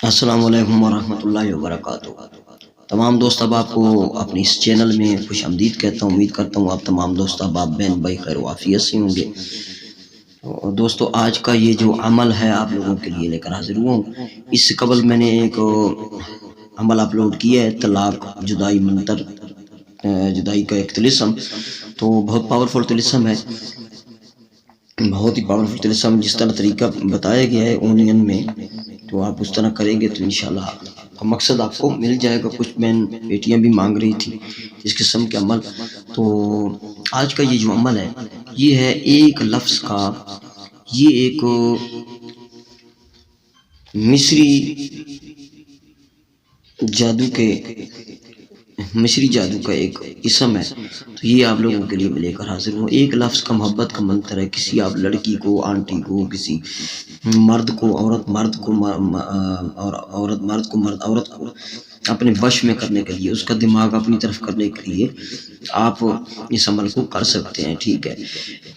السلام علیکم ورحمۃ اللہ وبرکاتہ۔ تمام دوست احباب کو اپنی اس چینل میں خوش آمدید کہتا ہوں۔ امید کرتا ہوں آپ تمام دوست احباب بہن بھائی خیر و عافیت سے ہوں گے۔ اور دوستو، آج کا یہ جو عمل ہے آپ لوگوں کے لیے لے کر حاضر ہوا ہوں۔ اس سے قبل میں نے ایک عمل اپلوڈ کیا ہے، طلاق، جدائی، منتر، جدائی کا ایک طلسم، تو بہت پاورفل طلسم ہے، بہت ہی پاورفل طلسم۔ جس طرح طریقہ بتایا گیا ہے اونین میں، تو آپ اس طرح کریں گے تو انشاءاللہ مقصد آپ کو مل جائے گا۔ کچھ بہن بیٹیاں بھی مانگ رہی تھی اس قسم کے عمل۔ تو آج کا یہ جو عمل ہے، یہ ہے ایک لفظ کا، یہ ایک مصری جادو کا ایک اسم ہے، تو یہ آپ لوگوں کے لیے میں لے کر حاضر ہوں۔ ایک لفظ کا محبت کا منتر ہے، کسی آپ لڑکی کو، آنٹی کو، کسی مرد کو، عورت مرد کو، عورت مرد کو، مرد عورت کو اپنے وش میں کرنے کے لیے، اس کا دماغ اپنی طرف کرنے کے لیے آپ اس عمل کو کر سکتے ہیں، ٹھیک ہے۔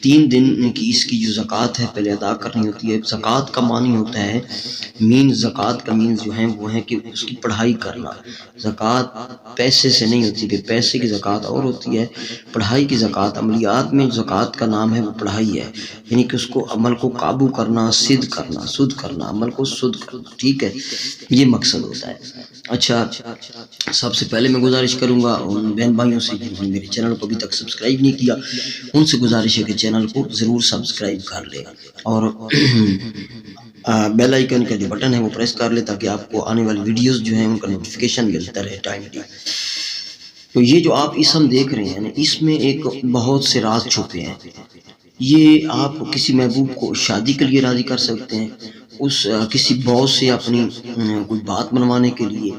3 دن کی اس کی جو زکوٰۃ ہے پہلے ادا کرنی ہوتی ہے۔ زکوٰۃ کا معنی ہوتا ہے زکوٰۃ کا مینز جو ہیں وہ ہیں کہ اس کی پڑھائی کرنا۔ زکوٰۃ پیسے سے نہیں ہوتی، کہ پیسے کی زکوٰۃ اور ہوتی ہے، پڑھائی کی زکوٰۃ۔ عملیات میں زکوٰۃ کا نام ہے وہ پڑھائی ہے، یعنی کہ اس کو عمل کو قابو کرنا، سدھ کرنا، عمل کو سدھ کرنا، ٹھیک ہے، یہ مقصد ہوتا ہے۔ اچھا، سب سے پہلے میں گزارش کروں گا ان بہن بھائیوں سے جنہوں نے میرے چینل کو ابھی تک سبسکرائب نہیں کیا، ان سے گزارش ہے کہ چینل کو ضرور سبسکرائب کر لیں اور بیل آئیکن کا جو بٹن ہے وہ پریس کر لیں، تاکہ آپ کو آنے والی ویڈیوز جو ہیں ان کا نوٹیفیکیشن ملتا رہے ٹائملی۔ تو یہ جو آپ اسم دیکھ رہے ہیں، اس میں ایک بہت سے راز چھپے ہیں۔ یہ آپ کسی محبوب کو شادی کے لیے راضی کر سکتے ہیں، اس کسی باس سے اپنی کوئی بات منوانے کے لیے،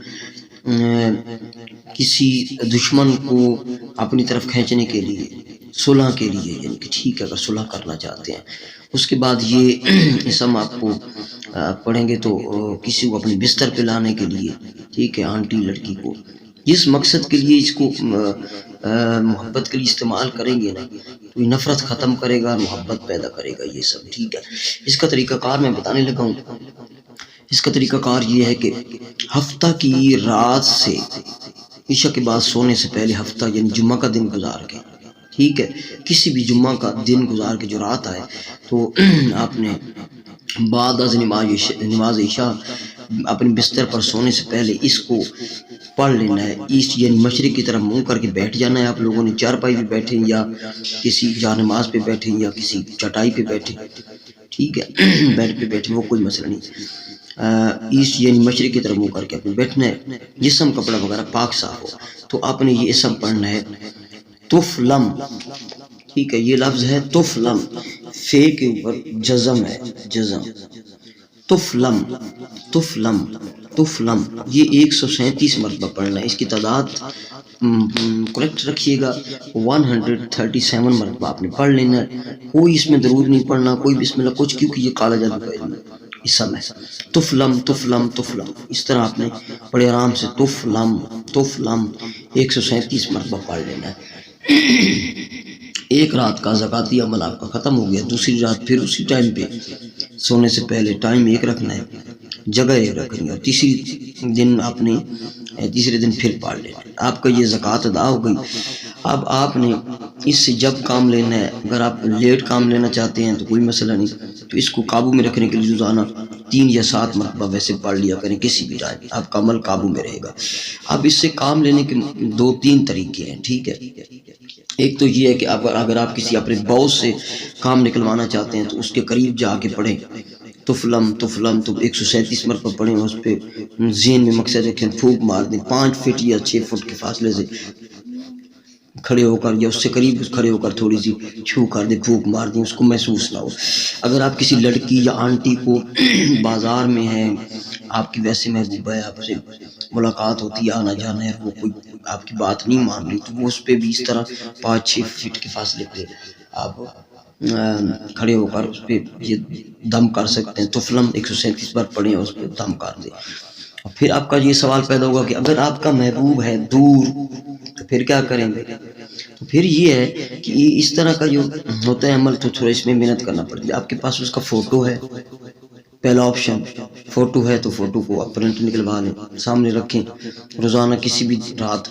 کسی دشمن کو اپنی طرف کھینچنے کے لیے، صلح کے لیے، یعنی کہ ٹھیک ہے اگر صلح کرنا چاہتے ہیں۔ اس کے بعد یہ اسم آپ کو پڑھیں گے تو کسی کو اپنے بستر پہ لانے کے لیے، ٹھیک ہے، آنٹی لڑکی کو جس مقصد کے لیے اس کو محبت کے لیے استعمال کریں گے نا، تو یہ نفرت ختم کرے گا، محبت پیدا کرے گا، یہ سب ٹھیک ہے۔ اس کا طریقہ کار میں بتانے لگا ہوں۔ اس کا طریقہ کار یہ ہے کہ ہفتہ کی رات سے عشاء کے بعد سونے سے پہلے، ہفتہ یعنی جمعہ کا دن گزار کے، ٹھیک ہے، کسی بھی جمعہ کا دن گزار کے جو رات آئے، تو آپ نے بعد از نماز عشاء اپنے بستر پر سونے سے پہلے اس کو پڑھ لینا ہے۔ ایسٹ یعنی مشرق کی طرف منہ کر کے بیٹھ جانا ہے۔ آپ لوگوں نے چارپائی پہ بیٹھے یا کسی جانماز پہ بیٹھے یا کسی چٹائی پہ بیٹھے، ٹھیک ہے، بیڈ پہ بیٹھے، وہ کوئی مسئلہ نہیں۔ ایسٹ یعنی مشرق کی طرف منہ کر کے اپنے بیٹھنا ہے، جسم کپڑا وغیرہ پاک صاف ہو۔ تو آپ نے یہ اسم پڑھنا ہے طفلم، ٹھیک ہے، یہ لفظ ہے طفلم، فے کے اوپر جزم ہے، جزم، طفلم، طفلم، طفلم، یہ 137 مرتبہ پڑھنا ہے۔ اس کی تعداد کریکٹ رکھیے گا، 137 مرتبہ آپ نے پڑھ لینا ہے۔ کوئی اس میں درود نہیں پڑھنا، کوئی بسم اللہ کچھ، کیونکہ یہ کالا جادو کا علم ہے، اسم ہے طفلم، طفلم، طفلم، اس طرح آپ نے بڑے آرام سے طفلم، طفلم 137 مرتبہ پڑھ لینا ہے۔ ایک رات کا زکاتی عمل آپ کا ختم ہو گیا۔ دوسری رات پھر اسی ٹائم پہ سونے سے پہلے ٹائم ایک رکھنا ہے، جگہ ایک رکھنی ہے، اور تیسرے دن پھر پڑھ لینا ہے۔ آپ کا یہ زکوٰۃ ادا ہو گئی۔ اب آپ نے اس سے جب کام لینا ہے، اگر آپ لیٹ کام لینا چاہتے ہیں تو کوئی مسئلہ نہیں، تو اس کو قابو میں رکھنے کے لیے روزانہ 3 یا 7 مرتبہ ویسے پڑھ لیا کریں، کسی بھی ٹائم آپ کا عمل قابو میں رہے گا۔ اب اس سے کام لینے کے 2-3 طریقے ہیں، ٹھیک ہے۔ ایک تو یہ ہے کہ اگر آپ کسی اپنے باس سے کام نکلوانا چاہتے ہیں تو اس کے قریب جا کے پڑھیں، طفلم، طفلم، تو 137 مرتبہ پڑھیں، اس پہ ذہن میں مقصد رکھیں، پھونک مار دیں 5 فٹ یا 6 فٹ کے فاصلے سے کھڑے ہو کر، یا اس سے قریب کھڑے ہو کر تھوڑی سی چھو کر دیں، پھونک مار دیں، اس کو محسوس نہ ہو۔ اگر آپ کسی لڑکی یا آنٹی کو بازار میں ہے، آپ کی ویسے محبوبہ ہے، آپ سے ملاقات ہوتی ہے، آنا جانا ہے، وہ کوئی آپ کی بات نہیں مان رہی، تو وہ اس پہ بھی اس طرح 5-6 فٹ کے فاصلے پہ آپ کھڑے ہو کر اس پہ یہ دم کر سکتے ہیں۔ طفلم 137 بار پڑھیں، اس پہ دم کر دیں۔ پھر آپ کا یہ سوال پیدا ہوگا کہ اگر آپ کا محبوب ہے دور تو پھر کیا کریں گے؟ تو پھر یہ ہے کہ اس طرح کا جو ہوتا ہے عمل، تو تھوڑا اس میں محنت کرنا پڑتی ہے۔ آپ کے پاس اس کا فوٹو ہے، پہلا آپشن فوٹو ہے تو فوٹو کو آپ پرنٹ نکلوا لیں، سامنے رکھیں، روزانہ کسی بھی رات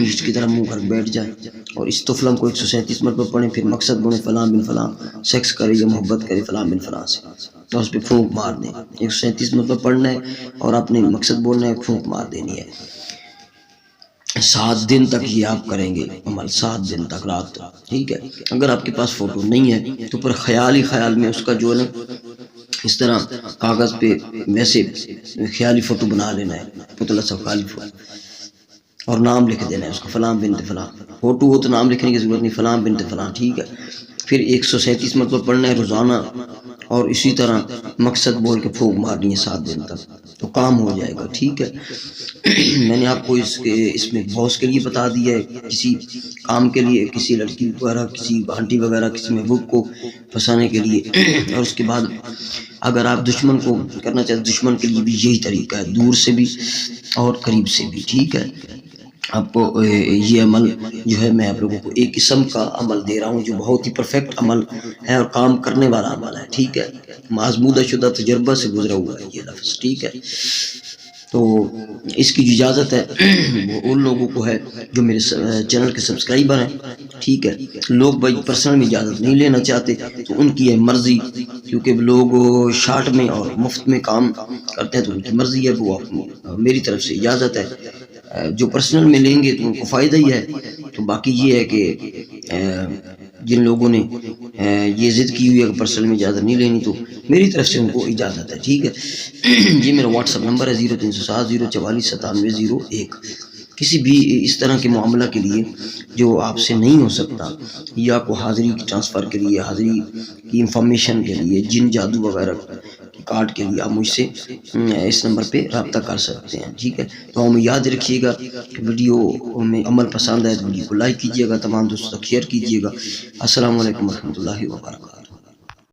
اس کی طرح منہ کر بیٹھ جائیں اور اس طفلم کو 137 مرتبہ پڑھیں، پھر مقصد بولیں فلاں بن فلاں سیکس کرے یا محبت کرے فلاں بن فلاں سے، تو اس پہ پھونک مار دیں، 137 مرتبہ پڑھنا ہے اور اپنے مقصد بولنا ہے، پھونک مار دینی ہے۔ 7 دن تک یہ آپ کریں گے عمل، 7 دن تک رات تک، ٹھیک ہے۔ اگر آپ کے پاس فوٹو نہیں ہے تو پر خیال ہی خیال میں اس کا جو ہے نا اس طرح کاغذ پہ ویسے خیالی فوٹو بنا لینا ہے، پتلا سا خالی فوٹو، اور نام لکھ دینا ہے اس کا فلاں بنت فلاں، فوٹو ہو تو نام لکھنے کی ضرورت نہیں، فلاں بنت فلاں، ٹھیک ہے۔ پھر 137 مرتبہ پڑھنا ہے روزانہ، اور اسی طرح مقصد بول کے پھونک مارنی ہے 7 دن تک، تو کام ہو جائے گا، ٹھیک ہے۔ میں نے آپ کو اس میں باس کے لیے بتا دیا ہے، کسی کام کے لیے، کسی لڑکی وغیرہ، کسی آنٹی وغیرہ، کسی محبوب کو پھنسانے کے لیے، اور اس کے بعد اگر آپ دشمن کو کرنا چاہتے دشمن کے لیے بھی یہی طریقہ ہے، دور سے بھی اور قریب سے بھی، ٹھیک ہے۔ آپ کو یہ عمل جو ہے میں آپ لوگوں کو ایک قسم کا عمل دے رہا ہوں جو بہت ہی پرفیکٹ عمل ہے اور کام کرنے والا عمل ہے، ٹھیک ہے، آزمودہ شدہ تجربہ سے گزرا ہوا ہے یہ لفظ، ٹھیک ہے۔ تو اس کی جو اجازت ہے وہ ان لوگوں کو ہے جو میرے چینل کے سبسکرائبر ہیں، ٹھیک ہے۔ لوگ بھائی پرسنل میں اجازت نہیں لینا چاہتے تو ان کی ہے مرضی، کیونکہ لوگ شارٹ میں اور مفت میں کام کرتے ہیں تو ان کی مرضی ہے، وہ میری طرف سے اجازت ہے۔ جو پرسنل میں لیں گے تو ان کو فائدہ ہی ہے، تو باقی یہ ہے کہ جن لوگوں نے یہ ضد کی ہوئی ہے کہ پرسنل میں اجازت نہیں لینی تو میری طرف سے ان کو اجازت ہے، ٹھیک ہے۔ یہ میرا واٹس ایپ نمبر ہے 0307 044 9701۔ کسی بھی اس طرح کے معاملہ کے لیے جو آپ سے نہیں ہو سکتا، یا کو حاضری کی ٹرانسفر کے لیے، حاضری کی انفارمیشن کے لیے، جن جادو وغیرہ کارڈ کے لیے، آپ مجھ سے اس نمبر پہ رابطہ کر سکتے ہیں، ٹھیک ہے۔ تو ہمیں یاد رکھیے گا کہ ویڈیو میں عمل پسند ہے تو ویڈیو کو لائک کیجیے گا، تمام دوستوں تک شیئر کیجیے گا۔ السلام علیکم ورحمۃ اللہ وبرکاتہ۔